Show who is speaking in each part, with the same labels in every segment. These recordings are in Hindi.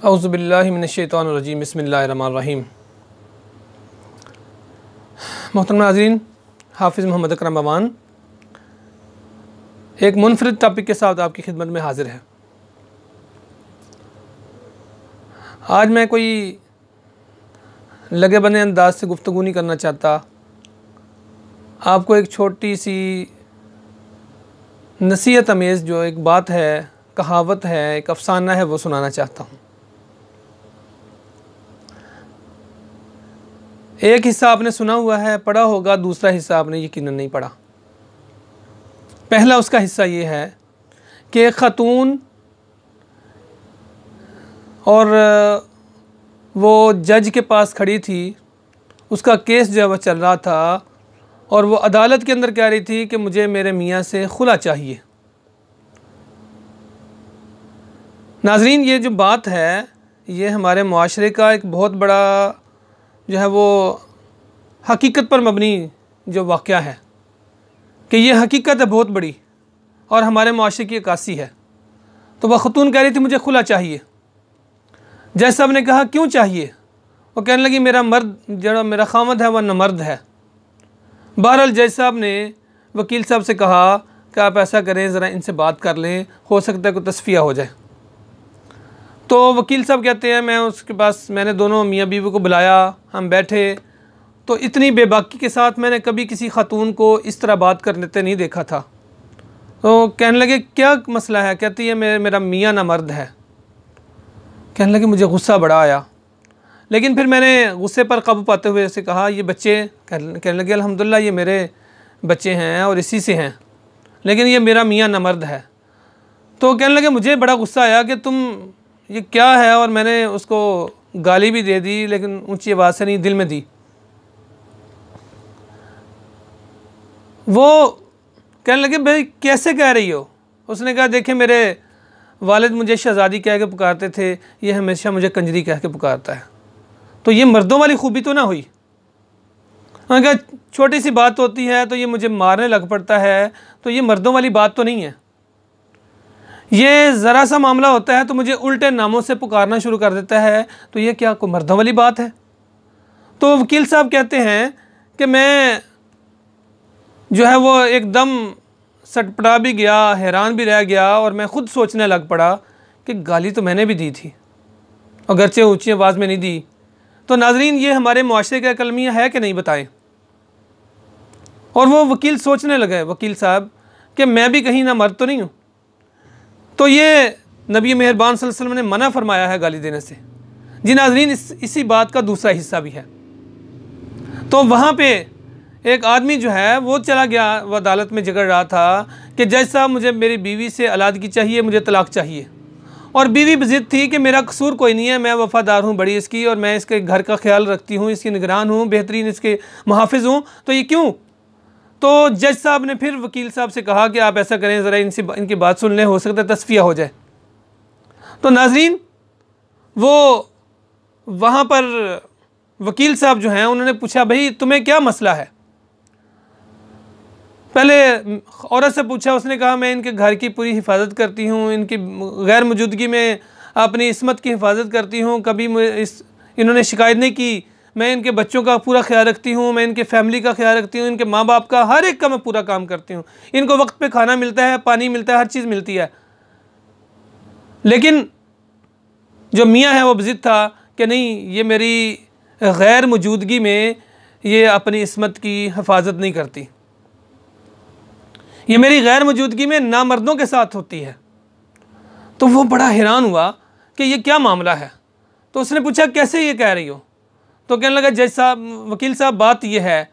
Speaker 1: औज़ुबिल्लाहि मिनश्शैतानिर्रजीम बिस्मिल्लाहिर्रहमानिर्रहीम। मोहतरम नाज़रीन, हाफ़िज़ मोहम्मद अकरम अमान एक मुनफरिद टॉपिक के साथ आपकी खिदमत में हाज़िर है। आज मैं कोई लगे बने अंदाज से गुफ्तगू नहीं करना चाहता। आपको एक छोटी सी नसीहत अमेज़ जो एक बात है, कहावत है, एक अफसाना है, वो सुनाना चाहता हूँ। एक हिस्सा आपने सुना हुआ है, पढ़ा होगा, दूसरा हिस्सा आपने यकीनन नहीं पढ़ा। पहला उसका हिस्सा ये है कि एक ख़ातून और वो जज के पास खड़ी थी, उसका केस जो है वह चल रहा था और वो अदालत के अंदर कह रही थी कि मुझे मेरे मियाँ से खुला चाहिए। नाज़रीन, ये जो बात है ये हमारे मुआशरे का एक बहुत बड़ा जो है वो हकीकत पर मबनी जो वाक़या है कि ये हकीकत है बहुत बड़ी और हमारे मुआशरे की अक्कासी है। तो वह ख़तून कह रही थी मुझे खुला चाहिए। जज साहब ने कहा क्यों चाहिए? वो कहने लगी मेरा मर्द जो मेरा खामद है वह नमर्द है। बहरहाल जज साहब ने वकील साहब से कहा कि आप ऐसा करें, ज़रा इनसे बात कर लें, हो सकता है कोई तस्फ़िया हो जाए। तो वकील साहब कहते हैं मैं उसके पास मैंने दोनों मियाँ बीवी को बुलाया, हम बैठे तो इतनी बेबाकी के साथ मैंने कभी किसी ख़ातून को इस तरह बात करते नहीं देखा था। तो कहने लगे क्या मसला है? कहती है मेरा मियाँ नामर्द है। कहने लगे मुझे गुस्सा बड़ा आया, लेकिन फिर मैंने गुस्से पर काबू पाते हुए उसे कहा ये बच्चे, कहने लगे अल्हम्दुलिल्लाह ये मेरे बच्चे हैं और इसी से हैं, लेकिन ये मेरा मियाँ नामर्द है। तो कहने लगे मुझे बड़ा गुस्सा आया कि तुम ये क्या है, और मैंने उसको गाली भी दे दी, लेकिन ऊंची आवाज़ से नहीं, दिल में दी। वो कहने लगे भाई कैसे कह रही हो? उसने कहा देखिए मेरे वालिद मुझे शहज़ादी कह के पुकारते थे, ये हमेशा मुझे कंजरी कह के पुकारता है। तो ये मर्दों वाली खूबी तो ना हुई। उन्होंने कहा छोटी सी बात होती है तो ये मुझे मारने लग पड़ता है, तो ये मर्दों वाली बात तो नहीं है। ये ज़रा सा मामला होता है तो मुझे उल्टे नामों से पुकारना शुरू कर देता है, तो ये क्या कोई मर्दों वाली बात है? तो वकील साहब कहते हैं कि मैं जो है वो एकदम सटपटा भी गया, हैरान भी रह गया, और मैं ख़ुद सोचने लग पड़ा कि गाली तो मैंने भी दी थी, अगरचे ऊंची आवाज़ में नहीं दी। तो नाज़रीन ये हमारे मुआशरे का कलमिया है कि नहीं बताएं? और वो वकील सोचने लगे, वकील साहब, कि मैं भी कहीं ना मर्द तो नहीं हूँ। तो ये नबी मेहरबान सल्लल्लाहु अलैहि वसल्लम ने मना फरमाया है गाली देने से। जी नाज़रीन, इसी बात का दूसरा हिस्सा भी है। तो वहाँ पे एक आदमी जो है वो चला गया, वो अदालत में झगड़ रहा था कि जज साहब मुझे मेरी बीवी से अलादगी चाहिए, मुझे तलाक चाहिए। और बीवी बज़िद थी कि मेरा कसूर कोई नहीं है, मैं वफ़ादार हूँ बड़ी इसकी, और मैं इसके घर का ख्याल रखती हूँ, इसकी निगरान हूँ, बेहतरीन इसके मुहाफ़िज़ हूँ, तो ये क्यों? तो जज साहब ने फिर वकील साहब से कहा कि आप ऐसा करें, ज़रा इनकी बात सुन लें, हो सकता है तस्फ़िया हो जाए। तो नाज़रीन वो वहाँ पर वकील साहब जो हैं उन्होंने पूछा भाई तुम्हें क्या मसला है? पहले औरत से पूछा, उसने कहा मैं इनके घर की पूरी हिफाजत करती हूँ, इनकी गैर मौजूदगी में अपनी इस्मत की हिफाजत करती हूँ, कभी इन्होंने शिकायत नहीं की, मैं इनके बच्चों का पूरा ख्याल रखती हूँ, मैं इनके फैमिली का ख्याल रखती हूँ, इनके माँ बाप का, हर एक का मैं पूरा काम करती हूँ, इनको वक्त पे खाना मिलता है, पानी मिलता है, हर चीज़ मिलती है। लेकिन जो मियाँ है वो बज़िद था कि नहीं, ये मेरी गैर मौजूदगी में ये अपनी इस्मत की हिफाजत नहीं करती, ये मेरी गैर मौजूदगी में नामर्दों के साथ होती है। तो वो बड़ा हैरान हुआ कि ये क्या मामला है। तो उसने पूछा कैसे ये कह रही हो? तो कहने लगा जज साहब, वकील साहब, बात ये है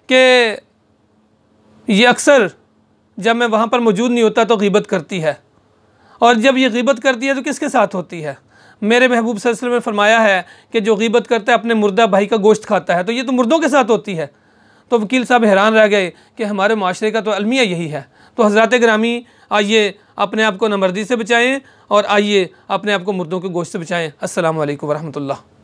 Speaker 1: कि ये अक्सर जब मैं वहाँ पर मौजूद नहीं होता तो ग़ीबत करती है, और जब ये ग़ीबत करती है तो किसके साथ होती है? मेरे महबूब सल्लल्लाहु अलैहि वसल्लम ने फरमाया है कि जो ग़ीबत करता है अपने मुर्दा भाई का गोश्त खाता है, तो ये तो मुर्दों के साथ होती है। तो वकील साहब हैरान रह गए कि हमारे माशरे का तो अलमिया यही है। तो हज़रात गिरामी, आइए अपने आप को नामर्दी से बचाएँ और आइए अपने आप को मुर्दों के गोश्त से बचाएँ। अस्सलामु अलैकुम वरहमतुल्लाह।